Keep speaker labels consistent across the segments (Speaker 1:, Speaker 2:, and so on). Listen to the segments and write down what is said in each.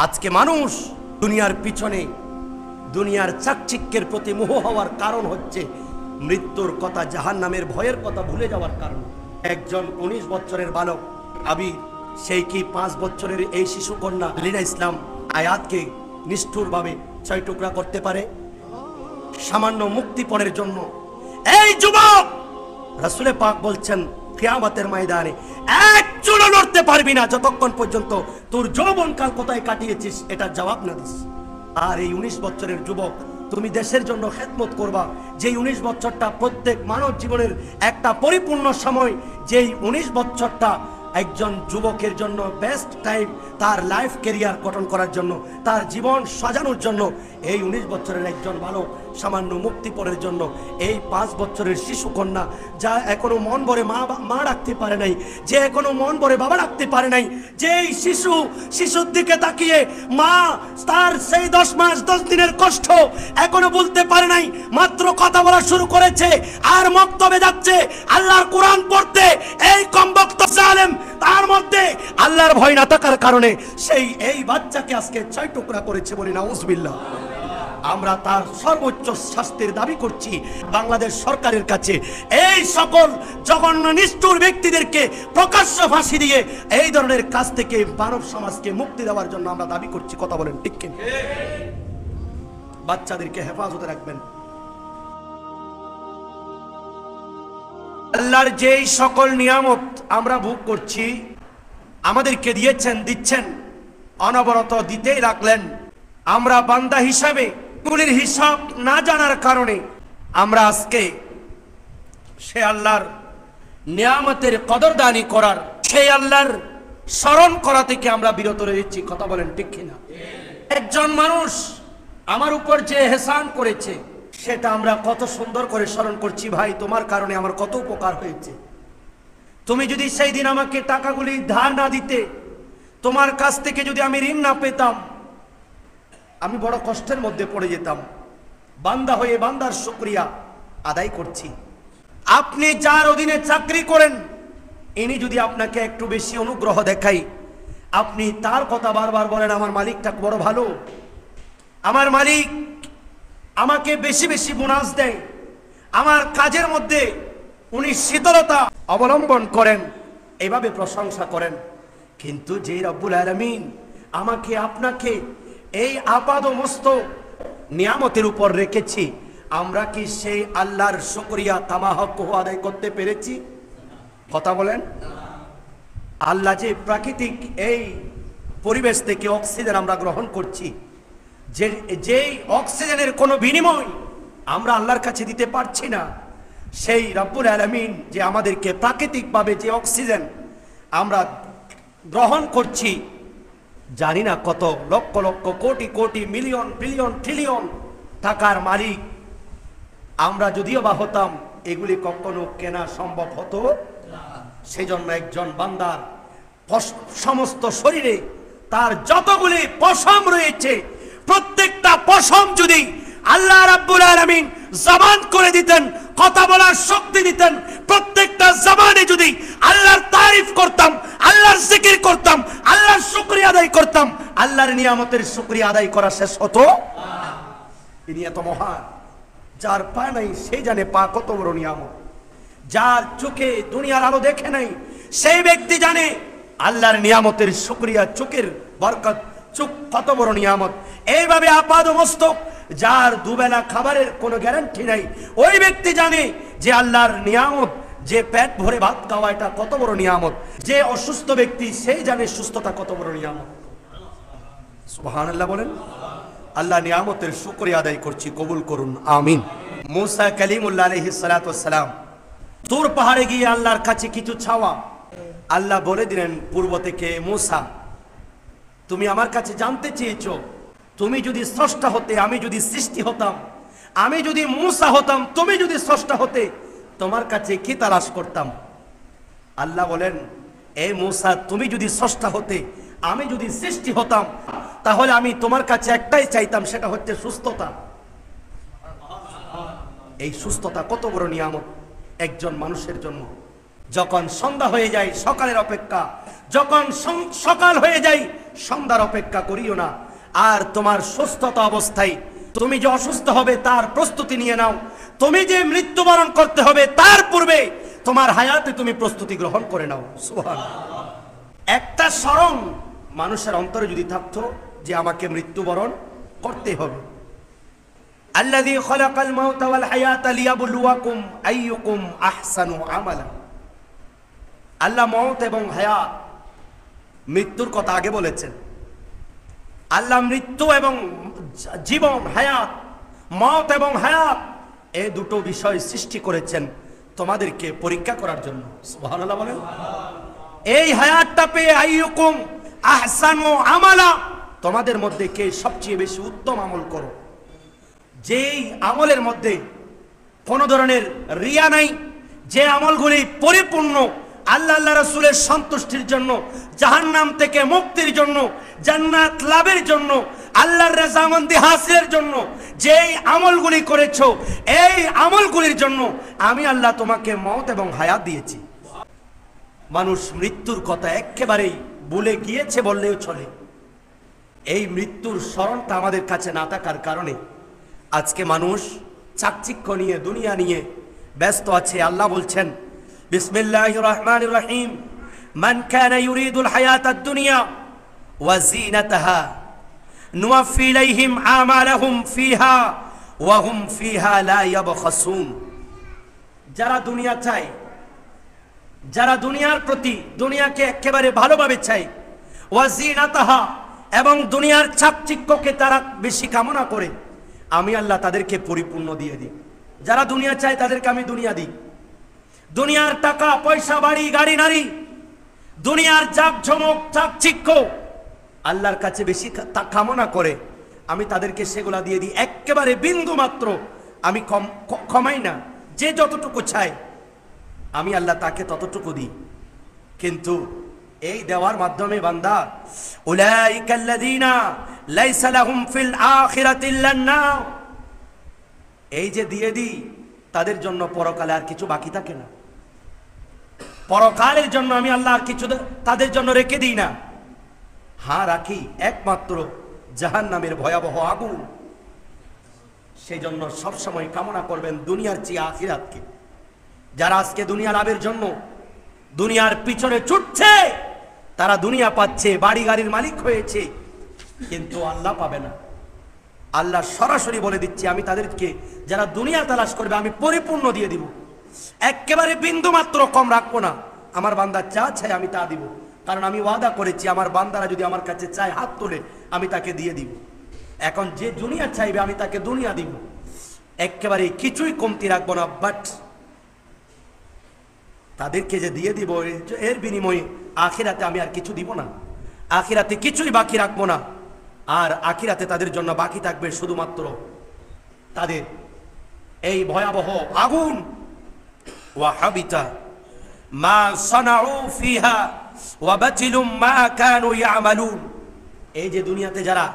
Speaker 1: আজকে মানুষ দুনিয়ার পিছনে, দুনিয়ার চাকচিক্যের প্রতি মোহ হওয়ার কারণ হচ্ছে মৃত্যুর কথা, জাহান্নামের ভয়ের কথা ভুলে যাওয়ার কারণ। একজন 19 বছরের বালক আবির, সেই কি 5 বছরের এই শিশু কন্যা লীনা ইসলাম আয়াতকে নিষ্ঠুরভাবে 6 টুকরা করতে পারে সামান্য মুক্তিপণের জন্য? এই যুবক, রাসূলে পাক বলছেন কিয়ামতের ময়দানে এক চুলও লড়তে পারবি না যতক্ষণ পর্যন্ত তোর যৌবনকাল কোথায় কাটিয়েছিস এটার জবাব না দিস। আর এই 19 বছরের যুবক, তুমি দেশের জন্য খেদমত করবা, যেই 19 বছরটা প্রত্যেক মানব জীবনের একটা পরিপূর্ণ সময়, যেই 19 বছরটা একজন যুবকের জন্য বেস্ট টাইম, তার লাইফ ক্যারিয়ার গঠন করার জন্য, তার জীবন সাজানোর জন্য। এই 19 বছরের একজন বালক সামান্য মুক্তিপণের জন্য এই 5 বছরের শিশু কন্যা, যা এখনো মন ভরে মা রাখতে পারে নাই, যে এখনো মন ভরে বাবা রাখতে পারে নাই, যে শিশুর দিকে তাকিয়ে মা তার সেই 10 মাস 10 দিনের কষ্ট এখনো বলতে পারে নাই, মাত্র কথা বলা শুরু করেছে আর মক্তবে যাচ্ছে আল্লাহর কোরআন পড়তে। এই কমবক্ত জালেম, তার মধ্যে আল্লাহর ভয় না থাকার কারণে এই বাচ্চাকে আজকে 6 টুকরা করেছে, বলি নাউজুবিল্লাহ। আমরা তার সর্বোচ্চ শাস্তির দাবি করছি বাংলাদেশ সরকারের কাছে। এই সকল জঘন্য নিষ্ঠুর ব্যক্তিদেরকে প্রকাশ্য ফাঁসি দিয়ে এই ধরনের কাজ থেকে মানব সমাজকে মুক্তি দেওয়ার জন্য আমরা দাবি করছি। কথা বলেন ঠিক কিনা? বাচ্চাদেরকে হেফাজতে রাখবেন। আল্লাহর যেই সকল নিয়ামত আমরা ভোগ করছি, আমাদেরকে দিচ্ছেন, অনবরত দিতেই রাখলেন। আমরা বান্দা হিসাবে এগুলির হিসাব না জানার কারণে আমরা আজকে সে আল্লাহর নিয়ামতের কদরদানি করার, সেই আল্লাহর স্মরণ করা থেকে আমরা বিরত রয়েছি। কথা বলেন ঠিক কিনা? একজন মানুষ আমার উপর যে এহসান করেছে সেটা আমরা কত সুন্দর করে স্মরণ করছি। ভাই, তোমার কারণে আমার কত উপকার হয়েছে। তুমি যদি সেই দিন আমাকে টাকাগুলি ধার না দিতে, তোমার কাছ থেকে যদি আমি ঋণ না পেতাম, আমি বড় কষ্টের মধ্যে পড়ে যেতাম। বান্দা হয়ে বান্দার শুকরিয়া আদায় করছি। আপনি যার অধীনে চাকরি করেন, ইনি যদি আপনাকে একটু বেশি অনুগ্রহ দেখাই, আপনি তার কথা বারবার বলেন, আমার মালিকটা বড় ভালো, আমার মালিক আমাকে বেশি বেশি বোনাস দেয়, আমার কাজের মধ্যে উনি শীতলতা অবলম্বন করেন, এভাবে প্রশংসা করেন। কিন্তু যে রব্বুল আলামিন আমাকে আপনাকে এই আপাদমস্তক নিয়ামতের উপর রেখেছি, আমরা কি সেই আল্লাহর শুকরিয়া তামাহক আদায় করতে পেরেছি? কথা বলেন। আল্লাহ যে প্রাকৃতিক এই পরিবেশ থেকে অক্সিজেন আমরা গ্রহণ করছি, যেই অক্সিজেনের কোনো বিনিময় আমরা আল্লাহর কাছে দিতে পারছি না, সেই রব্বুল আলামিন যে আমাদেরকে প্রাকৃতিকভাবে যে অক্সিজেন আমরা গ্রহণ করছি, জানি না কত lakh lakh crore crore million billion trillion টাকার মালিক আমরা যদিও বা হতাম, এগুলি কখনো কেনা সম্ভব হতো। সেজন্য একজন বান্দার সমস্ত শরীরে তার যতগুলি পশম রয়েছে, প্রত্যেকটা পশম যদি আল্লাহ রাব্বুল আলামিন জবান করে দিতেন, কথা বলার শক্তি দিতেন, প্রত্যেকটা জবানে যদি আল্লাহর তারিফ করতাম, আল্লাহর জিকির করতাম, আল্লাহর শুকরিয়া আদায় করতাম, আল্লাহর নিয়ামতের শুকরিয়া আদায় করা শেষ হতো। তিনি এত মহান, যার পা নাই সেই জানে পা কত বড় নিয়ামত। যার চোখে দুনিয়ার আলো দেখে নাই সেই ব্যক্তি জানে আল্লাহর নিয়ামতের শুকরিয়া, চোখের বরকত, চোখ কত বড় নিয়ামত। এইভাবে আপাদমস্তক যার দুবেলা খাবারের কোনো গ্যারান্টি নাই, ওই ব্যক্তি জানে যে আল্লাহর নিয়ামত, যে পেট ভরে ভাত খাওয়া এটা কত বড় নিয়ামত। যে অসুস্থ ব্যক্তি সেই জানে সুস্থতা কত বড় নিয়ামত। সুবহানাল্লাহ বলেন। আল্লাহ নিয়ামতের শুকরিয়া আদায় করছি, কবুল করুন, আমিন। মুসা কালিমুল্লাহ আলাইহিস সালাতু ওয়াস সালাম তুর পাহাড়ে গিয়ে আল্লাহর কাছে কিছু চাওয়া। আল্লাহ বলে দিলেন পূর্ব থেকে, মুসা তুমি আমার কাছে জানতে চেয়েছো, তুমি যদি স্রষ্টা হতে, আমি যদি সৃষ্টি হতাম, আমি যদি মুসা হতাম, তুমি যদি স্রষ্টা হতে, তোমার কাছে কি তালাশ করতাম? আল্লাহ বলেন, এই মুসা তুমি যদি স্রষ্টা হতে, আমি যদি সৃষ্টি হতাম, তাহলে আমি তোমার কাছে একটাই চাইতাম, সেটা হচ্ছে সুস্থতা। এই সুস্থতা কত বড় নিয়ামত একজন মানুষের জন্য। যখন সন্ধ্যা হয়ে যায় সকালের অপেক্ষা, যখন সকাল হয়ে যায় সন্ধ্যার অপেক্ষা করিও না। আর তোমার সুস্থতা অবস্থায় তুমি যে অসুস্থ হবে তার প্রস্তুতি নিয়ে নাও। তুমি যে মৃত্যুবরণ করতে হবে তার পূর্বে তোমার হায়াতে তুমি প্রস্তুতি গ্রহণ করে নাও। সুবহানাল্লাহ। একটা স্মরণ মানুষের অন্তরে যদি থাকতো যে আমাকে মৃত্যুবরণ করতে হবে। আল্লাযী খালাকাল মাউতা ওয়াল হায়াতা লিয়াবলুয়াকুম আইয়ুকুম আহসানু আমালা। আল্লাহ মওত এবং হায়াত, মৃত্যুর কথা আগে বলেছেন। আল্লাহ মৃত্যু এবং জীবন, হায়াত, মওত এবং হায়াত, এই দুটো বিষয় সৃষ্টি করেছেন তোমাদেরকে পরীক্ষা করার জন্য। সুবহানাল্লাহ বলেন। এই হায়াতটা পেয়ে আইয়ুকুম আহসানু আমালা, তোমাদের মধ্যে কে সবচেয়ে বেশি উত্তম আমল করো। যেই আমলের মধ্যে কোনো ধরনের রিয়া নাই, যে আমলগুলি পরিপূর্ণ আল্লাহ রাসূলের সন্তুষ্টির জন্য, জাহান্নাম থেকে মুক্তির জন্য, জান্নাত লাভের জন্য, আল্লাহর রাজামন্দি হাসিলের জন্য যেই আমলগুলি করেছো, এই আমলগুলির জন্য আমি আল্লাহ তোমাকে মওত এবং হায়াত দিয়েছি। মানুষ মৃত্যুর কথা একেবারেই ভুলে গিয়েছে বললেও চলে। এই মৃত্যুর স্মরণটা আমাদের কাছে না থাকার কারণে আজকে মানুষ চাকচিক্য নিয়ে, দুনিয়া নিয়ে ব্যস্ত আছে। আল্লাহ বলছেন বিসমিল্লাহির রহমানির রহিম, মান কানা ইউরিদুল হায়াতাদ দুনিয়া ওয়া যিনাতাহা নুওয়াফি ইলাইহিম আমালাহুম ফিহা ওয়া হুম ফিহা লা ইয়াবখাসুন। যারা দুনিয়া চায়, যারা দুনিয়ার প্রতি, দুনিয়াকে একেবারে ভালোভাবে চায়, ওয়া যিনাতাহা, এবং দুনিয়ার চাকচিক্যকে তারা বেশি কামনা করে, আমি আল্লাহ তাদেরকে পরিপূর্ণ দিয়ে দিই। যারা দুনিয়া চায় তাদেরকে আমি দুনিয়া দিই। দুনিয়ার টাকা পয়সা, বাড়ি গাড়ি, নারী, দুনিয়ার জাকজমক চাকচিক্য আল্লাহর কাছে বেশি কামনা করে, আমি তাদেরকে সেগুলা দিয়ে দিই। একেবারে বিন্দু মাত্র আমি কমাই না। যে যতটুকু চাই আমি আল্লাহ তাকে ততটুকু দিই। কিন্তু এই দেওয়ার মাধ্যমে বান্দা, উলাইকাল্লাযীনা লাইসা লাহুম ফিল আখিরাতি ইল্লান নার, এই যে দিয়ে দিই তাদের জন্য পরকালে আর কিছু বাকি থাকে না। পরকালের জন্য আমি আল্লাহ আর কিছু তাদের জন্য রেখে দিই না। হ্যাঁ, রাখি একমাত্র জাহান্নামের ভয়াবহ আগুন। সেই জন্য সবসময় কামনা করবেন দুনিয়ার চেয়ে আখিরাতকে। যারা আজকে দুনিয়া লাভের জন্য দুনিয়ার পিছনে ছুটছে, তারা দুনিয়া পাচ্ছে, বাড়ি গাড়ির মালিক হয়েছে, কিন্তু আল্লাহ পাবে না। আল্লাহ সরাসরি বলে দিচ্ছে আমি তাদেরকে, যারা দুনিয়া তালাশ করবে আমি পরিপূর্ণ দিয়ে দিব। একেবারে বিন্দু মাত্র কম রাখবো না। আমার বান্দা যা চায় আমি তা দিব, কারণ আমি ওয়াদা করেছি আমার বান্দারা যদি আমার কাছে চায় হাত তোলে আমি তাকে দিয়ে দিব। এখন যে দুনিয়া চাইবে আমি তাকে দুনিয়া দিব, একেবারে কিছুই কমতি রাখবো না। বাট তাদেরকে যে দিয়ে দিব এর বিনিময়ে আখিরাতে আমি আর কিছু দিব না, আখিরাতে কিছুই বাকি রাখবো না। আর আখিরাতে তাদের জন্য বাকি থাকবে শুধুমাত্র তাদের এই ভয়াবহ আগুন। ওয়া হাবিতা মা সানাউ ফিহা ওয়া বাতিলুম মা কানু ইয়ামালুন। এই যে দুনিয়াতে যারা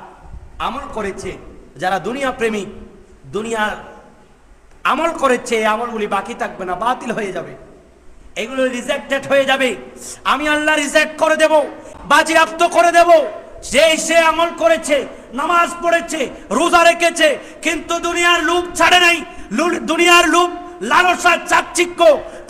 Speaker 1: আমল করেছে, যারা দুনিয়া প্রেমিক, দুনিয়ার আমল করেছে, এই আমলগুলি বাকি থাকবে না, বাতিল হয়ে যাবে, এগুলো রিজেক্টেড হয়ে যাবে। আমি আল্লাহ রিজেক্ট করে দেব, বাজেয়াপ্ত করে দেব। সে আমল করেছে, নামাজ পড়েছে, রোজা রেখেছে, কিন্তু দুনিয়ার লোভ ছাড়ে নাই, দুনিয়ার লোভ, লালসা, চাকচিক্য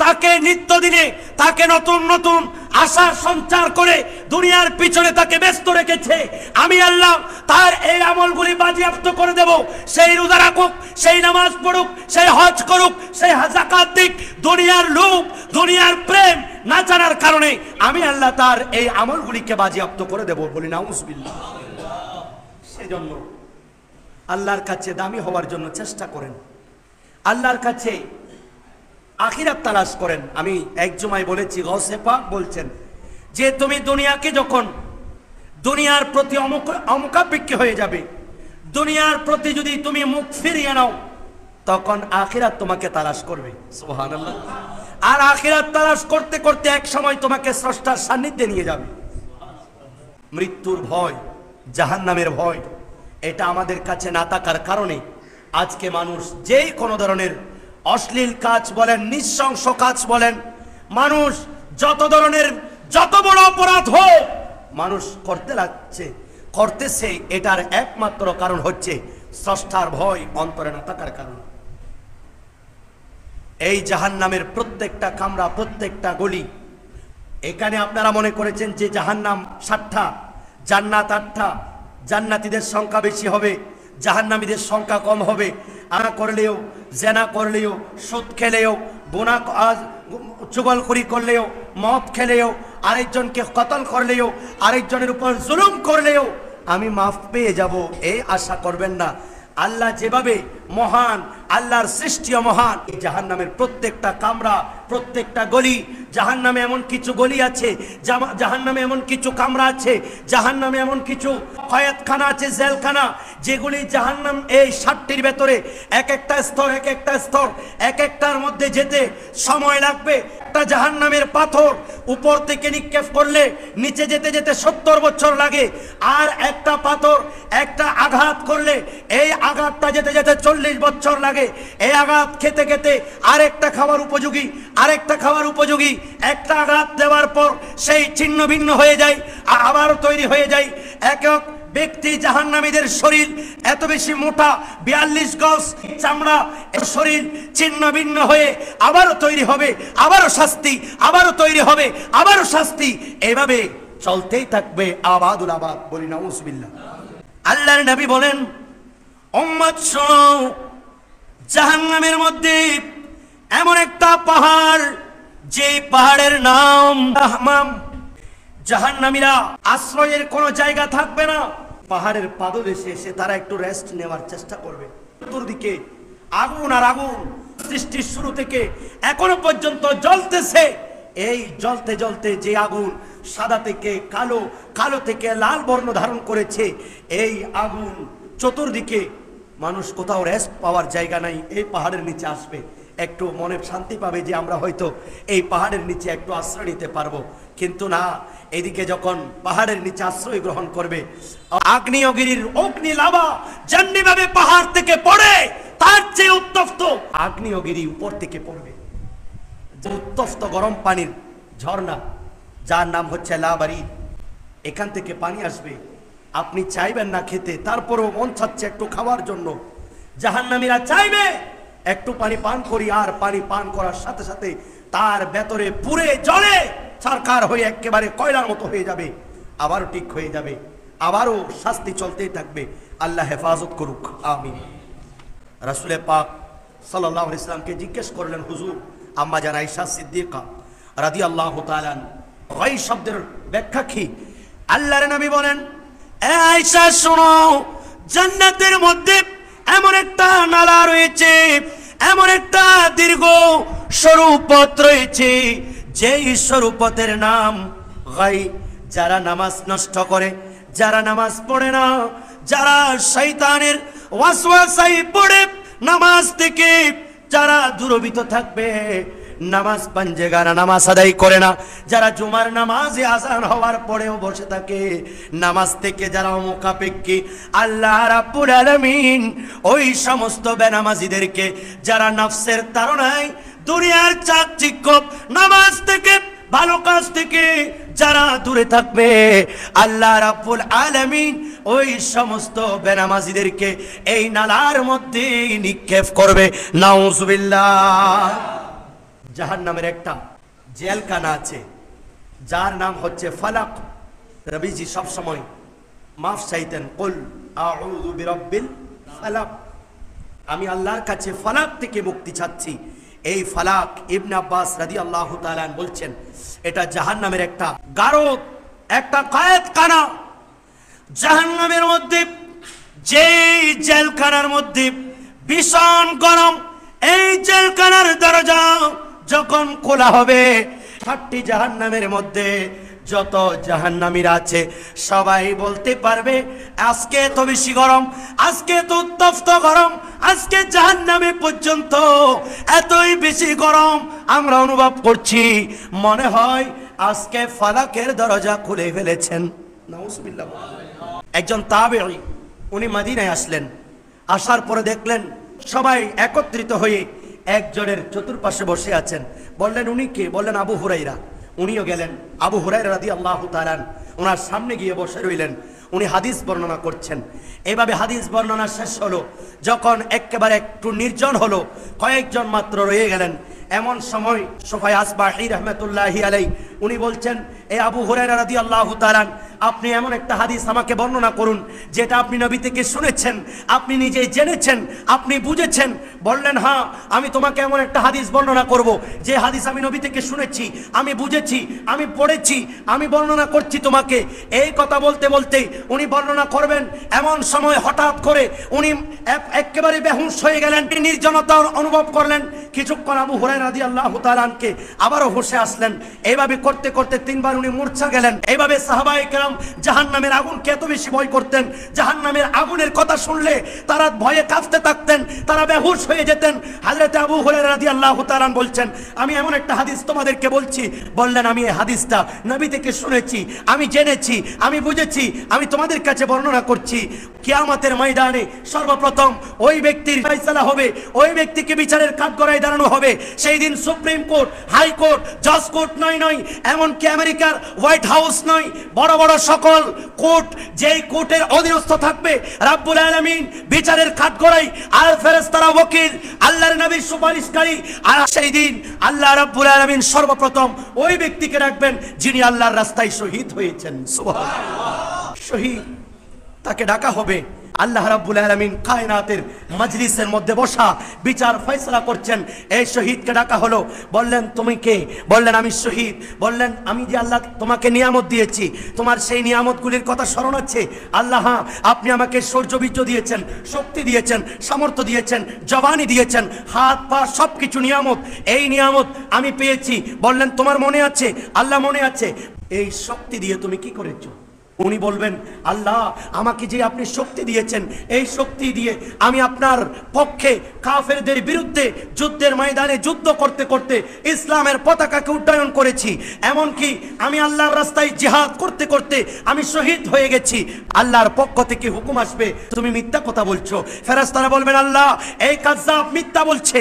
Speaker 1: তাকে নিত্যদিনে, তাকে নতুন নতুন আশার সঞ্চার করে দুনিয়ার পিছনে তাকে ব্যস্ত রেখেছে। আমি আল্লাহ তার এই আমলগুলি বাজেয়াপ্ত করে দেব। সেই রোজা রাখুক, সেই নামাজ পড়ুক, সেই হজ করুক, সেই যাকাত দিক, দুনিয়ার লোভ, দুনিয়ার প্রেম না জানার কারণে আমি আল্লাহ তার এই আমলগুলিকে বাজেয়াপ্ত করে দেব। বলি নাউজুবিল্লাহ। সেজন্য আল্লাহর কাছে দামি হওয়ার জন্য চেষ্টা করেন, আল্লাহর কাছে আখিরাত তালাশ করেন। আমি এক জুমায় বলেছি, গৌসে পাক বলছেন যে তুমি দুনিয়াকে যখন দুনিয়ার প্রতি অমুখাপেক্ষী হয়ে যাবে, দুনিয়ার প্রতি যদি তুমি মুখ ফিরিয়ে নাও, তখন আখিরাত তোমাকে তালাশ করবে। সুবহানাল্লাহ। আর আখিরাত তালাশ করতে করতে এক সময় তোমাকে স্রষ্টার সান্নিধ্যে নিয়ে যাবে। মৃত্যুর ভয়, জাহান্নামের ভয়, এটা আমাদের কাছে না থাকার কারণে আজকে মানুষ যেই কোনো ধরনের অশ্লীল কাজ বলেন, নৃশংস কাজ বলেন, মানুষ যত ধরনের, যত বড় অপরাধ হোক, মানুষ করতেছে, এটার একমাত্র কারণ হচ্ছে স্রষ্টার ভয় অন্তরে না থাকার কারণে। এই জাহান্নামের প্রত্যেকটা কামরা, প্রত্যেকটা গলি, এখানে আপনারা মনে করেছেন যে জাহান্নাম 7টা, জান্নাত 8টা, জান্নাতীদের সংখ্যা বেশি হবে, জাহান্নামীদের সংখ্যা কম হবে। আনা করলেও, জেনা করলেও, সুদ খেলেও, চুগলখড়ি করলেও, মদ খেলেও, আরেকজনকে কতল করলেও, আরেকজনের উপর জুলুম করলেও আমি মাফ পেয়ে যাব, এই আশা করবেন না। আল্লাহ যেভাবে মহান, আল্লাহর সৃষ্টিও মহান। এই জাহান্নামের প্রত্যেকটা কামরা, প্রত্যেকটা গলি, জাহান্নামে এমন কিছু গলি আছে, জাহান্নামে এমন কিছু কামরা আছে, জাহান্নামে এমন কিছু কয়েদখানা আছে, জেলখানা, যেগুলি জাহান্নাম এই 7টির ভেতরে এক একটা স্তর, এক একটা স্তর, এক একটার মধ্যে যেতে সময় লাগবে। একটা জাহান্নামের পাথর উপর থেকে নিক্ষেপ করলে নিচে যেতে যেতে 70 বছর লাগে, আর একটা পাথর একটা আঘাত করলে এই আঘাতটা যেতে যেতে 40 বছর লাগে। এই আঘাত খেতে খেতে আরেকটা খাওয়ার উপযোগী, আরেকটা খাওয়ার উপযোগী, একটা আঘাত দেওয়ার পর সেই ছিন্ন ভিন্ন হয়ে যায়, আবারও তৈরি হয়ে যায়। এক এক ব্যক্তি জাহান্নামীদের শরীর এত বেশি মোটা, 42 গজ চামড়া, শরীর ছিন্ন ভিন্ন হয়ে আবারও তৈরি হবে, আবারও শাস্তি, আবারও তৈরি হবে, আবারও শাস্তি, এভাবে চলতেই থাকবে আবাদুল আবাদ। বলি নাউজুবিল্লাহ। আল্লাহর নবী বলেন, উম্মত শোনো, জাহান্নামের মধ্যে এমন একটা পাহাড়, যে পাহাড়ের নাম জাহান্নাম। জাহান্নামীরা আশ্রয়ের কোনো জায়গা থাকবে না, পাহাড়ের পাদদেশে এসে তারা একটু রেস্ট নেওয়ার চেষ্টা করবে। চতুর্দিকে আগুন আর আগুন, সৃষ্টির শুরু থেকে এখনো পর্যন্ত জ্বলতেছে। এই জ্বলতে জ্বলতে যে আগুন সাদা থেকে কালো, কালো থেকে লাল বর্ণ ধারণ করেছে, এই আগুন চতুর্দিকে, মানুষ কোথাও রেস্ট পাওয়ার জায়গা নাই, এই পাহাড়ের নিচে আসবে, একটু মনে শান্তি পাবে যে আমরা হয়তো এই পাহাড়ের নিচে একটু আশ্রয় নিতে পারবো। কিন্তু না, এদিকে যখন পাহাড়ের নিচে আশ্রয় গ্রহণ করবে, আগ্নেয়গিরির অগ্নি লাভা যেমনিভাবে পাহাড় থেকে পড়ে, তার চেয়ে উত্তপ্ত আগ্নেয়গিরি উপর থেকে পড়বে। যে উত্তপ্ত গরম পানির ঝর্ণা, যার নাম হচ্ছে লাবারি, এখান থেকে পানি আসবে। আপনি চাইবেন না খেতে, তারপরেও মন চাচ্ছে একটু খাওয়ার জন্য। জাহান্নামীরা চাইবে একটু পানি পান করি, আর পানি পান করার সাথে সাথে তার ভেতরে পুড়ে জ্বলে ছারখার হয়ে একেবারে কয়লার মতো হয়ে যাবে, আবারও ঠিক হয়ে যাবে, আবারও শাস্তি চলতেই থাকবে। আল্লাহ হেফাজত করুক, আমিন। রাসূলে পাক সাল্লাল্লাহু আলাইহি ওয়াসাল্লামকে জিজ্ঞেস করলেন, হুজুর, আম্মা জান আয়েশা সিদ্দিকা রাদিয়াল্লাহু তাআলা গায়ব শব্দের ব্যাখ্যা কি? আল্লাহর নবী বলেন, এ আয়েশা শোনো, জান্নাতের মধ্যে এমন একটা নালা রয়েছে, এমন একটা দীর্ঘ সরু পথ রয়েছে, যেই সরু পথের নাম গায়ব। যারা নামাজ নষ্ট করে, যারা নামাজ পড়ে না, যারা শয়তানের ওয়াসওয়াসায় পড়ে নামাজ থেকে যারা দূরভীত থাকবে, নামাজ পাঞ্জেগারা নামাজ আদায় করে না, যারা জুমার নামাজে আজান হওয়ার পরেও বসে থাকে, নামাজ থেকে যারা মুখাপেক্ষী, আল্লাহ রাব্বুল আলামিন ওই সমস্ত বেনামাজিদেরকে, যারা নফসের তাড়নায়, দুনিয়ার চাকচিক্য, নামাজ থেকে, ভালো কাজ থেকে যারা দূরে থাকবে, আল্লাহ রাব্বুল আলামিন ওই সমস্ত বেনামাজিদেরকে এই নালার মধ্যে নিক্ষেপ করবে। নাউজুবিল্লাহ। জাহান্নামের একটা জেলখানা আছে, যার নাম হচ্ছে ফালাক। নবীজি সব সময় মাফ চাইতেন, কুল আউযু বিরাব্বিল ফালাক, আমি আল্লাহর কাছে ফালাক থেকে মুক্তি চাচ্ছি। এই ফালাক, ইবনে আব্বাস রাদিয়াল্লাহু তাআলা বলছেন, এটা জাহান্নামের একটা গারদ, একটা কয়েদখানা। জাহান্নামের মধ্যে, যেই জেলখানার মধ্যে ভীষণ গরম, এই জেলখানার দরজা যখন খোলা হবে, 7টি জাহান্নামের মধ্যে যত জাহান্নামীরা আছে সবাই বলতে পারবে, আজকে এত বেশি গরম, আজকে তো উত্তপ্ত গরম, আজকে জাহান্নামে পর্যন্ত এতই বেশি গরম আমরা অনুভব করছি, মনে হয় আজকে ফালাকের দরজা খুলে ফেলেছেন। নাউজুবিল্লাহ। একজন তাবেঈ, উনি মদিনায় আসলেন, আসার পরে দেখলেন সবাই একত্রিত হয়ে একজনের চতুর্পাশে বসে আছেন। বললেন, উনি কে? বললেন, আবু হুরাইরা। উনিও গেলেন, আবু হুরায়রা রাদিয়াল্লাহু তাআলা ওনার সামনে গিয়ে বসে রইলেন। উনি হাদিস বর্ণনা করছেন। এভাবে হাদিস বর্ণনা শেষ হলো। যখন একেবারে একটু নির্জন হলো, কয়েকজন মাত্র রয়ে গেলেন, এমন সময় সোফায় আসবাহি রহমতুল্লাহি আলাই উনি বলছেন, এ আবু হুরায়রা রাদিয়াল্লাহু তাআলা, আপনি এমন একটা হাদিস আমাকে বর্ণনা করুন যেটা আপনি নবী থেকে শুনেছেন, আপনি নিজেই জেনেছেন, আপনি বুঝেছেন। বললেন, হ্যাঁ, আমি তোমাকে এমন একটা হাদিস বর্ণনা করব যে হাদিস আমি নবী থেকে শুনেছি, আমি বুঝেছি, আমি পড়েছি, আমি বর্ণনা করছি তোমাকে। এই কথা বলতে বলতে উনি বর্ণনা করবেন, এমন সময় হঠাৎ করে উনি একেবারে বেহুশ হয়ে গেলেন, নির্জনতা অনুভব করলেন। কিছুক্ষণ আবু হুরায়রা রাদিয়াল্লাহু তাআলাকে আবারও হোশে আসলেন। এইভাবে করতে করতে 3 বার উনি মূর্ছা গেলেন। এইভাবে সাহাবায়ে কেরাম জাহান্নামের আগুনকে এত বেশি ভয় করতেন, জাহান্নামের আগুনের কথা শুনলে তারা ভয়ে কাঁপতে থাকতেন, তারা বেহুশ হয়ে যেতেন। হযরত আবু হুরায়রা রাদিয়াল্লাহু তাআলা বলছেন, আমি এমন একটা হাদিস তোমাদেরকে বলছি। বললেন, আমি এই হাদিসটা নবী থেকে শুনেছি, আমি জেনেছি, আমি বুঝেছি, আমি তোমাদের কাছে বর্ণনা করছি। কিয়ামতের ময়দানে সর্বপ্রথম ওই ব্যক্তির ফয়সালা হবে, ওই ব্যক্তিকে বিচারের কাঠগড়ায় দাঁড়ানো হবে। সেই দিন সুপ্রিম কোর্ট, হাই কোর্ট, জজ কোর্ট নয়, এমনকি আমেরিকার হোয়াইট হাউস নয়, বড় বড় সকল কোর্ট, যেই কোর্টের অধীনস্থ থাকবে রাব্বুল আলামিন বিচারের কাঠগড়ায়, আর ফেরেশতারা ওকিল, আল্লাহর নবীর সুপারিশকারী। আর সেই দিন আল্লাহ রাব্বুল আলামিন সর্বপ্রথম ওই ব্যক্তিকে রাখবেন যিনি আল্লাহর রাস্তায় শহীদ হয়েছেন। সুবহানাল্লাহ। শহীদ, তাকে ডাকা হবে। আল্লাহ রাব্বুল আলামিন কায়নাতের মজলিসের মধ্যে বসা বিচার ফয়সালা করছেন। এই শহীদকে ডাকা হলো। বললেন, তুমি কে? বললেন, আমি শহীদ। বললেন, আমি যে আল্লাহ তোমাকে নিয়ামত দিয়েছি, তোমার সেই নিয়ামতগুলির কথা স্মরণ আছে? আল্লাহ, হ্যাঁ, আপনি আমাকে সৌর্যবীর্য দিয়েছেন, শক্তি দিয়েছেন, সামর্থ্য দিয়েছেন, জবানি দিয়েছেন, হাত পা সব কিছু নিয়ামত। এই নিয়ামত আমি পেয়েছি। বললেন, তোমার মনে আছে? আল্লাহ, মনে আছে। এই শক্তি দিয়ে তুমি কি করেছো? উনি বলবেন, আল্লাহ, আমাকে যে আপনি শক্তি দিয়েছেন, এই শক্তি দিয়ে আমি আপনার পক্ষে কাফেরদের বিরুদ্ধে যুদ্ধের ময়দানে যুদ্ধ করতে করতে ইসলামের পতাকাকে উড্ডয়ন করেছি। এমনকি আমি আল্লাহর রাস্তায় জিহাদ করতে করতে আমি শহীদ হয়ে গেছি। আল্লাহর পক্ষ থেকে হুকুম আসবে, তুমি মিথ্যা কথা বলছো। ফেরেশতারা বলবেন, আল্লাহ, এই কাযযাব মিথ্যা বলছে।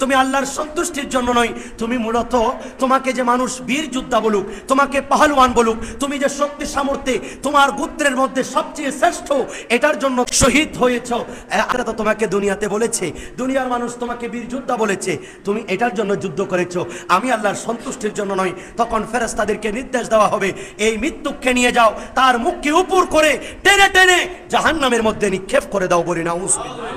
Speaker 1: তুমি আল্লাহর সন্তুষ্টির জন্য নয়, তুমি মূলত তোমাকে যে মানুষ বীর যোদ্ধা বলুক, তোমাকে পাহলওয়ান বলুক, তুমি যে শক্তি সামর্থ্যে তোমার গোত্রের মধ্যে সবচেয়ে শ্রেষ্ঠ, এটার জন্য শহীদ হয়েছ। এটা তো তোমাকে দুনিয়াতে বলেছে, দুনিয়ার মানুষ তোমাকে বীর যোদ্ধা বলেছে, তুমি এটার জন্য যুদ্ধ করেছো, আমি আল্লাহর সন্তুষ্টির জন্য নয়। তখন ফেরেশতাদেরকে নির্দেশ দেওয়া হবে, এই মৃত্যুকে নিয়ে যাও, তার মুখকে উপর করে টেনে টেনে জাহান্নামের মধ্যে নিক্ষেপ করে দাও। বলি নাউজুবিল্লাহ।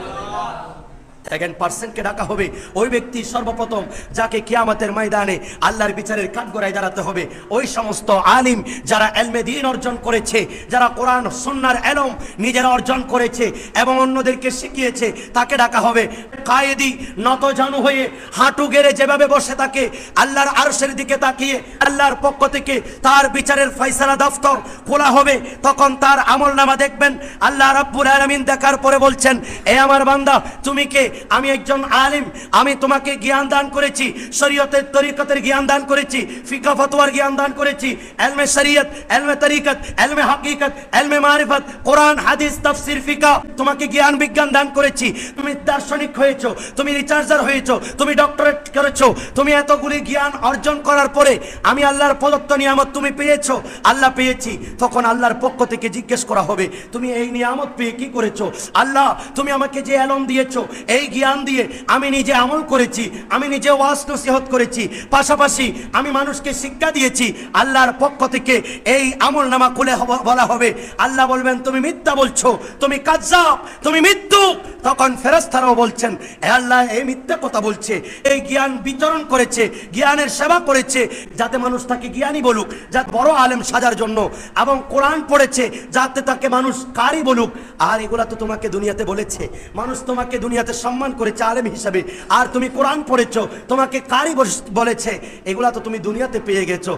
Speaker 1: সেকেন্ড পার্সনকে ডাকা হবে। ওই ব্যক্তি সর্বপ্রথম যাকে কিয়ামতের ময়দানে আল্লাহর বিচারের কাঠগড়ায় দাঁড়াতে হবে। ওই সমস্ত আলিম যারা এলমে দ্বীন অর্জন করেছে, যারা কোরআন সুন্নাহর ইলম নিজেরা অর্জন করেছে এবং অন্যদেরকে শিখিয়েছে, তাকে ডাকা হবে। কায়েদি নত জানু হয়ে হাঁটু গেড়ে যেভাবে বসে থাকে, আল্লাহর আরশের দিকে তাকিয়ে আল্লাহর পক্ষ থেকে তার বিচারের ফয়সালা দফতর খোলা হবে। তখন তার আমলনামা দেখবেন। আল্লাহ রাব্বুল আলামিন দেখার পরে বলছেন, এ আমার বান্দা, তুমি কে? আমি একজন আলিম, আমি তোমাকে জ্ঞান দান করেছি, শরীয়তের তরিকতের জ্ঞান দান করেছি, ফিকহ ফতোয়ার জ্ঞান দান করেছি, ইলমে শরীয়ত, ইলমে তরিকত, ইলমে হাকিকত, ইলমে মারিফত, কোরআন হাদিস তাফসীর ফিকহ, তোমাকে জ্ঞান বিজ্ঞান দান করেছি। তুমি দার্শনিক হয়েছো, তুমি রিসার্চার হয়েছো, তুমি ডক্টরেট করেছো, তুমি এতগুলি জ্ঞান অর্জন করার পরে আমি আল্লাহর প্রদত্ত নিয়ামত তুমি পেয়েছো? আল্লাহ, পেয়েছি। তখন আল্লাহর পক্ষ থেকে জিজ্ঞেস করা হবে, তুমি এই নিয়ামত পেয়ে কি করেছো? আল্লাহ, তুমি আমাকে যে ইলম দিয়েছো, এই জ্ঞান দিয়ে আমি নিজে আমল করেছি, আমি নিজে ওয়াজ নসিহত করেছি, পাশাপাশি আমি মানুষকে শিক্ষা দিয়েছি। আল্লাহর পক্ষ থেকে এই আমলনামা খুলে বলা হবে। আল্লাহ বলবেন, তুমি মিথ্যা বলছো, তুমি কাযযাব, তুমি মৃত্যুক। তখন ফেরেশতারাও বলছেন, হে আল্লাহ, এই মিথ্যা কথা বলছে, এই জ্ঞান বিতরণ করেছে, জ্ঞানের সেবা করেছে, যাতে মানুষ তাকে জ্ঞানী বলুক, যাতে বড় আলেম সাজার জন্য, এবং কোরআন পড়েছে যাতে তাকে মানুষ কারি বলুক। আর এগুলা তো তোমাকে দুনিয়াতে বলেছে, মানুষ তোমাকে দুনিয়াতে সম্মান করেছে আলেম হিসাবে, আর তুমি কোরআন পড়েছো, তোমাকে কারি বলেছে, এগুলা তো তুমি দুনিয়াতে পেয়ে গেছো।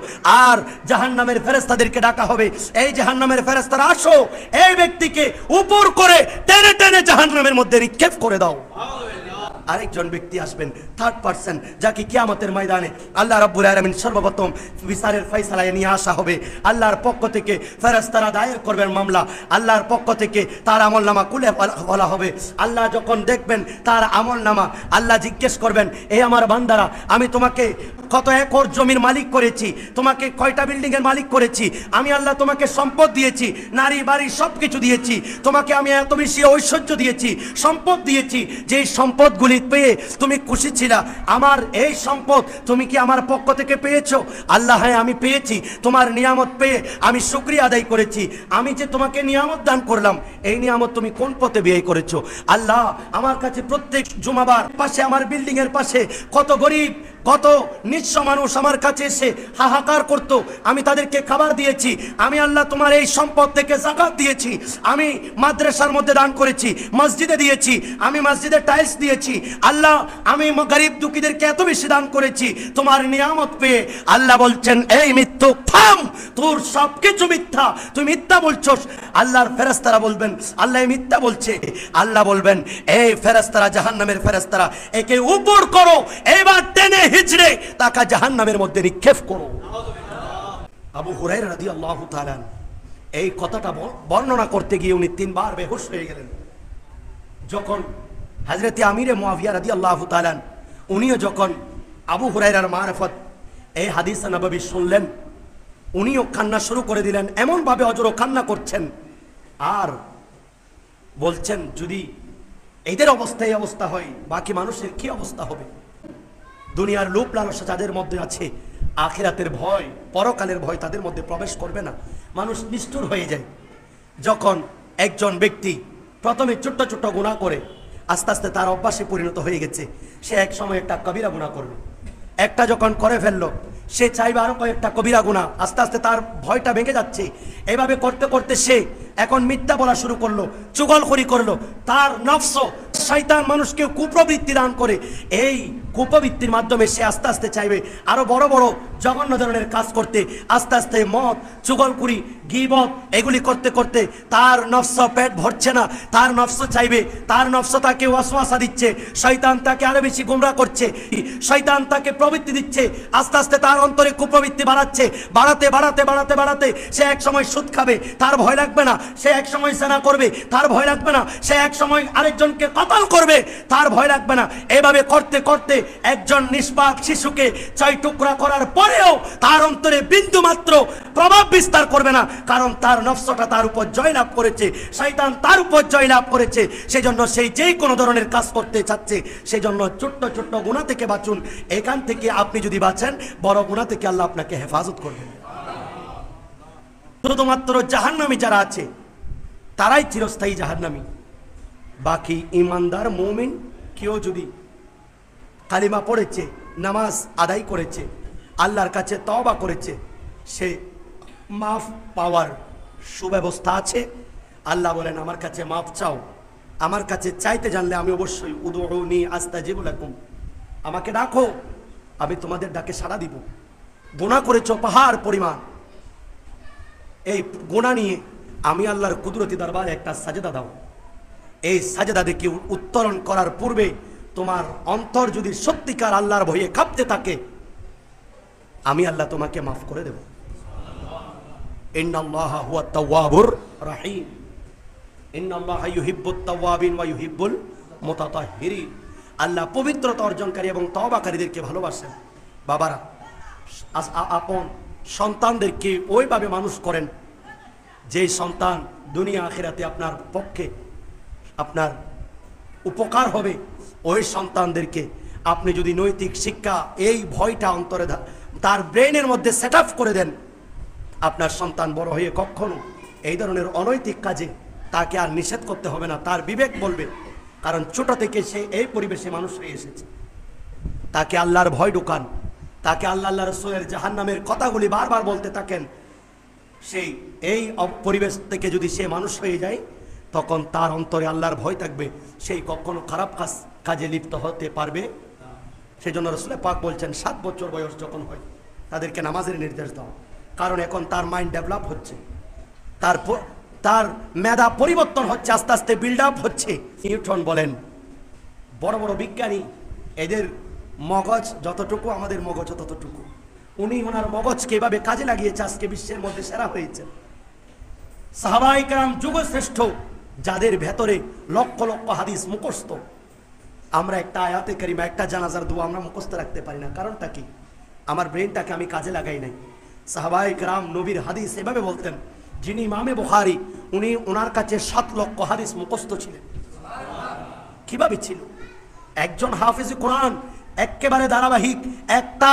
Speaker 1: আর জাহান্নামের ফেরেশতাদেরকে ডাকা হবে, এই জাহান্নামের ফেরেশতারা, আসো, এই ব্যক্তিকে উপর করে টেনে টেনে জাহান্নামের মধ্যে নিক্ষেপ করে দাও। আরেকজন ব্যক্তি আসবেন, থার্ড পারসন, যাকে কিয়ামতের ময়দানে আল্লাহ রাব্বুল আলামিন সর্বপ্রথম বিচারের ফয়সালায় নিয়ে আসা হবে। আল্লাহর পক্ষ থেকে ফেরেশতারা দায়ের করবেন মামলা, আল্লাহর পক্ষ থেকে তার আমলনামা খুলে বলা হবে। আল্লাহ যখন দেখবেন তার আমলনামা, আল্লাহ জিজ্ঞেস করবেন, এই আমার বান্দারা, আমি তোমাকে কত একর জমির মালিক করেছি, তোমাকে কয়টা বিল্ডিং এর মালিক করেছি, আমি আল্লাহ তোমাকে সম্পদ দিয়েছি, নারী বাড়ি সবকিছু দিয়েছি, তোমাকে আমি এত বেশি ঐশ্বর্য দিয়েছি, সম্পদ দিয়েছি, যে সম্পদগুলি পেয়ে তুমি খুশি ছিলা, আমার এই সম্পদ তুমি কি আমার পক্ষ থেকে পেয়েছো? আল্লাহ, হ্যাঁ আমি পেয়েছি, তোমার নিয়ামত পেয়ে আমি শুকরিয়া আদায় করেছি। আমি যে তোমাকে নিয়ামত দান করলাম, এই নিয়ামত তুমি কোন পথে ব্যয় করেছো? আল্লাহ, আমার কাছে প্রত্যেক জুমাবার পাশে, আমার বিল্ডিং এর পাশে কত গরিব, কত নিঃস্ব মানুষ আমার কাছে এসে হাহাকার করতো, আমি তাদেরকে খাবার দিয়েছি। আমি আল্লাহ তোমার এই সম্পদ থেকে যাকাত দিয়েছি, আমি মাদ্রাসার মধ্যে দান করেছি, মসজিদে দিয়েছি, আমি মসজিদে টাইলস দিয়েছি। আল্লাহ, আমি গরিব দুঃখীদেরকে এত বেশি দান করেছি তোমার নিয়ামত পেয়ে। আল্লাহ বলছেন, এই মৃত্যু থাম, তোর সবকিছু মিথ্যা, তুই মিথ্যা বলছস। আল্লাহর ফেরেশতারা বলবেন, আল্লাহ মিথ্যা বলছে। আল্লাহ বলবেন, এই ফেরেশতারা, জাহান্নামের ফেরেশতারা, একে উপর করো, এবার টেনে হিজড়ে তাকে জাহান্নামের মধ্যে নিক্ষেপ করো। আবু হুরায়রা রাদিয়াল্লাহু তাআলা এই কথাটা বর্ণনা করতে গিয়ে উনি 3 বার বেহুশ হয়ে গেলেন। যখন হযরতে আমিরে মুআবিয়া রাদিয়াল্লাহু তাআলা উনিও যখন আবু হুরায়রার মারফত এই হাদিস নববী শুনলেন, উনিও কান্না শুরু করে দিলেন। এমন ভাবে অজরো কান্না করছেন আর বলছেন, যদি এদের অবস্থা এই অবস্থা হয়, বাকি মানুষের কি অবস্থা হবে? দুনিয়ার লোভ লালসা যাদের মধ্যে আছে, আখিরাতের ভয়, পরকালের ভয় তাদের মধ্যে প্রবেশ করবে না। মানুষ নিষ্ঠুর হয়ে যায়। যখন একজন ব্যক্তি প্রথমে ছোট্ট ছোট্ট গুনাহ করে, আস্তে আস্তে তার অভ্যাসে পরিণত হয়ে গেছে, সে এক সময় একটা কবিরা গুনাহ করবে। একটা যখন করে ফেললো, সে চাইবে আরো কয়েকটা কবিরা গুনাহ, আস্তে আস্তে তার ভয়টা ভেঙে যাচ্ছে। এইভাবে করতে করতে সে এখন মিথ্যা বলা শুরু করলো, চুগলখড়ি করলো। তার নফস, শয়তান মানুষকে কুপ্রবৃত্তি দান করে, এই কুপ্রবৃত্তির মাধ্যমে সে আস্তে আস্তে চাইবে আরো বড় বড় জঘন্য ধরনের কাজ করতে। আস্তে আস্তে মদ, চুগলখড়ি, গীবত এগুলি করতে করতে তার নফস পেট ভরছে না, তার নফস চাইবে, তার নফস তাকে ওয়াসওয়াসা দিচ্ছে, শয়তান তাকে আরো বেশি গোমরাহ করছে, শয়তান তাকে প্রবৃত্তি দিচ্ছে। আস্তে আস্তে তার অন্তরে কুপ্রবৃত্তি বাড়াচ্ছে, বাড়াতে বাড়াতে বাড়াতে বাড়াতে সে এক সময় সুদ খাবে, তার ভয় লাগবে না। সে এক সময় জেনা করবে, তার ভয় লাগবে না। সে এক সময় আরেকজনকে কতল করবে, তার ভয় লাগবে না। এভাবে করতে করতে একজন নিষ্পাপ শিশুকে 6 টুকরা করার পরেও তার অন্তরে বিন্দু মাত্র প্রভাব বিস্তার করবে না, কারণ তার নফসটা তার উপর জয়লাভ করেছে, শয়তান তার উপর জয়লাভ করেছে। সেজন্য সেই যেই কোনো ধরনের কাজ করতে চাচ্ছে, সেজন্য ছোট্ট ছোট্ট গুনাহ থেকে বাঁচুন। এখান থেকে আপনি যদি বাঁচেন, বড় গুনাহ থেকে আল্লাহ আপনাকে হেফাজত করবেন। শুধুমাত্র জাহান্নামী যারা আছে তারাই চিরস্থায়ী জাহান্নামী। বাকি ইমানদার মুমিন কেউ যদি কালিমা পড়েছে, নামাজ আদায় করেছে, আল্লাহর কাছে তওবা করেছে, সে মাফ পাওয়ার সুব্যবস্থা আছে। আল্লাহ বলেন, আমার কাছে মাফ চাও। আমার কাছে চাইতে জানলে আমি অবশ্যই উদউনি আস্তাজিব লাকুম, আমাকে ডাকো, আমি তোমাদের ডাকে সাড়া দিব। গুনাহ করেছো পাহাড় পরিমাণ, এই গুনাহ নিয়ে আমি আল্লাহর কুদরতি দরবারে একটা সাজদা দাও। এই সাজদা দেখে উত্তরণ করার পূর্বে তোমার অন্তর যদি সত্যিকার আল্লাহর ভয়ে কাঁপতে থাকে, আমি আল্লাহ তোমাকে মাফ করে দেব। ইন্নাল্লাহা হুয়াত তাওয়াবুর রাহিম, ইন্নাল্লাহা ইউহিব্বুত তাওয়াবিন ওয়া ইউহিব্বুল মুতাতাহহিরিন। আল্লাহ পবিত্রতা অর্জনকারী এবং তওবাকারীদেরকে ভালোবাসেন। বাবারা, আপন সন্তানদেরকে ওইভাবে মানুষ করেন যে সন্তান দুনিয়া আখিরাতে আপনার পক্ষে, আপনার উপকার হবে। ওই সন্তানদেরকে আপনি যদি নৈতিক শিক্ষা, এই ভয়টা অন্তরে তার ব্রেনের মধ্যে সেট আপ করে দেন, আপনার সন্তান বড় হয়ে কখনো এই ধরনের অনৈতিক কাজে তাকে আর নিষেধ করতে হবে না। তার বিবেক বলবে, কারণ ছোট থেকে সে এই পরিবেশে মানুষ হয়ে এসেছে। তাকে আল্লাহর ভয় ঢুকান, তাকে আল্লাহ রাসূলের জাহান্নামের কথাগুলি বারবার বলতে থাকেন। সেই এই পরিবেশ থেকে যদি সে মানুষ হয়ে যায়, তখন তার অন্তরে আল্লাহর ভয় থাকবে, সেই কখনো খারাপ কাজে লিপ্ত হতে পারবে। সেই জন্য রাসূল পাক বলছেন, 7 বছর বয়স যখন হয় তাদেরকে নামাজের নির্দেশ দাও, কারণ এখন তার মাইন্ড ডেভেলপ হচ্ছে, তার মেধা পরিবর্তন হচ্ছে, আস্তে আস্তে বিল্ড আপ হচ্ছে। নিউটন বলেন, বড় বড় বিজ্ঞানী, এদের মগজ যতটুকু আমাদের মগজ ততটুকু, উনি ওনার মগজকে এভাবে কাজে লাগিয়েছে, আজকে বিশ্বের মধ্যে সেরা হয়েছে। সাহাবায়ে কেরাম যুগশ্রেষ্ঠ, যাদের ভেতরে লক্ষ লক্ষ হাদিস মুখস্থ। আমরা একটা আয়াতে কারিমা, একটা জানাজার দোয়া আমরা মুখস্থ রাখতে পারি না। কারণটা কি? আমার ব্রেনটাকে আমি কাজে লাগাই নাই। সাহাবায়ে কেরাম নবীর হাদিস এভাবে বলতেন। যিনি ইমামে বুখারী, উনি ওনার কাছে 7 লক্ষ হাদিস মুখস্থ ছিলেন। কিভাবে ছিল? একজন হাফেজ কোরআন, একেবারে ধারাবাহিক, একটা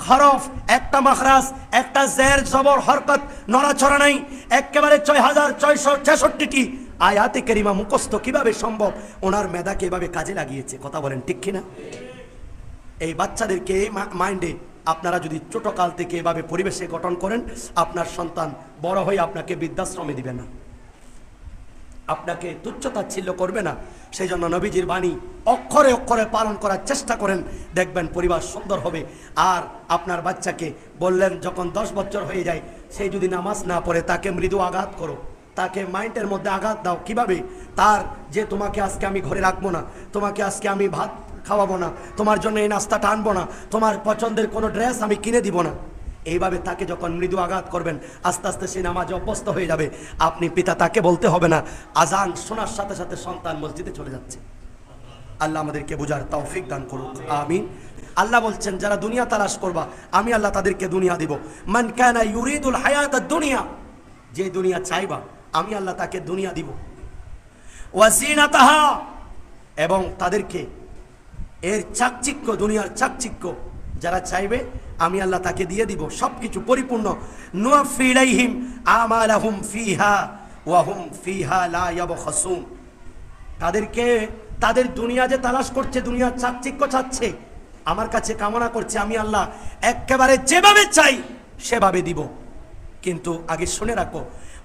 Speaker 1: হরফ, একটা মাখরাজ, একটা জের জবর হরকত নড়াচড়া নাই, একেবারে 6666টি আয়াতে কারিমা মুখস্থ কিভাবে সম্ভব? ওনার মেধাকে এভাবে কাজে লাগিয়েছে। কথা বলেন ঠিক কিনা? এই বাচ্চাদেরকে এই মাইন্ডে আপনারা যদি ছোটকাল থেকে এভাবে পরিবেশে গঠন করেন, আপনার সন্তান বড় হয়ে আপনাকে বৃদ্ধাশ্রমে দিবে না, আপনাকে তুচ্ছতাচ্ছিল্য করবে না। সেই জন্য নবীজির বাণী অক্ষরে অক্ষরে পালন করার চেষ্টা করেন, দেখবেন পরিবার সুন্দর হবে। আর আপনার বাচ্চাকে বললেন যখন 10 বছর হয়ে যায়, সেই যদি নামাজ না পড়ে তাকে মৃদু আঘাত করো, তাকে মাইন্ডের মধ্যে আঘাত দাও। কিভাবে? তার যে তোমাকে আজকে আমি ঘরে রাখবো না, তোমাকে আজকে আমি ভাত খাওয়াবো না, তোমার জন্য এই নাস্তাটা আনবো না, তোমার পছন্দের কোনো ড্রেস আমি কিনে দিব না। এইভাবে তাকে যখন মৃদু আঘাত করবেন, আস্তে আস্তে সে নামাজে অভ্যস্ত হয়ে যাবে। আপনি পিতা, তাকে বলতে হবে না। আজান শোনার সাথে সাথে সন্তান মসজিদে চলে যাচ্ছে। আল্লাহ আমাদেরকে বুঝার তৌফিক দান করুক, আমিন। আল্লাহ বলছেন যারা দুনিয়া তালাশ করবা, আমি আল্লাহ তাদেরকে দুনিয়া দিব। মান কানা ইউরিদুল হায়াতাদ দুনিয়া, যে দুনিয়া চাইবা আমি আল্লাহ তাকে দুনিয়া দিব। ওয়া জিনাতাহা, এবং তাদেরকে এর চাকচিক্য, দুনিয়ার চাকচিক্য যারা চাইবে আমি আল্লাহ তাকে দিয়ে দিব, সবকিছু পরিপূর্ণ। নুওয়াফি ইলাইহিম আমালাহুম ফিহা ওয়া হুম ফিহা লা ইয়াবখাসুন, তাদেরকে তাদের দুনিয়া যে তালাশ করছে, দুনিয়ার চাকচিক্য চাচ্ছে, আমার কাছে কামনা করছে, আমি আল্লাহ একেবারে যেভাবে চাই সেভাবে দিব। কিন্তু আগে শুনে রাখো,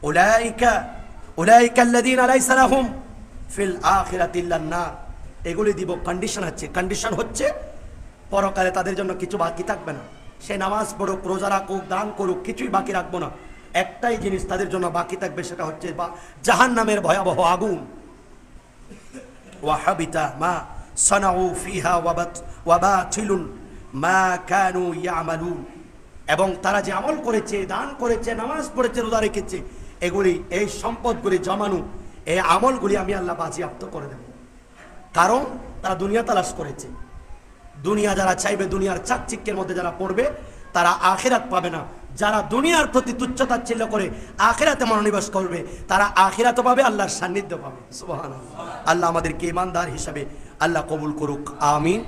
Speaker 1: উলাইকা আল্লাযীনা লাইসা লাহুম ফিল আখিরাতি ইল্লান নার, এগুলি দিব। কন্ডিশন আছে, কন্ডিশন হচ্ছে পরকালে তাদের জন্য কিছু বাকি থাকবে না। সে নামাজ পড়ুক, রোজা রাখুক, দান করুক, কিছুই বাকি রাখবো না। একটাই জিনিস তাদের জন্য বাকি থাকবে, সেটা হচ্ছে জাহান্নামের ভয়াবহ আগুন। ওয়া হাবিতা মা সানাউ ফিহা ওয়া বাতিলুন মা কানু ইয়ামালুন, এবং তারা যে আমল করেছে, দান করেছে, নামাজ পড়েছে, রোজা রেখেছে, এগুলি, এই সম্পদগুলি জমানো, এই আমলগুলি আমি আল্লাহ বাজেয়াপ্ত করে দেব। কারণ তারা দুনিয়া তালাশ করেছে। দুনিয়া যারা চাইবে, দুনিয়ার চাকচিক্যের মধ্যে যারা পড়বে, তারা আখিরাত পাবে না। যারা দুনিয়ার প্রতি তুচ্ছতাচ্ছিল্য করে আখিরাতে মনোনিবেশ করবে, তারা আখিরাতও পাবে, আল্লাহর সান্নিধ্য পাবে। সুবহানাল্লাহ। আল্লাহ আমাদেরকে ঈমানদার হিসাবে আল্লাহ কবুল করুক, আমিন।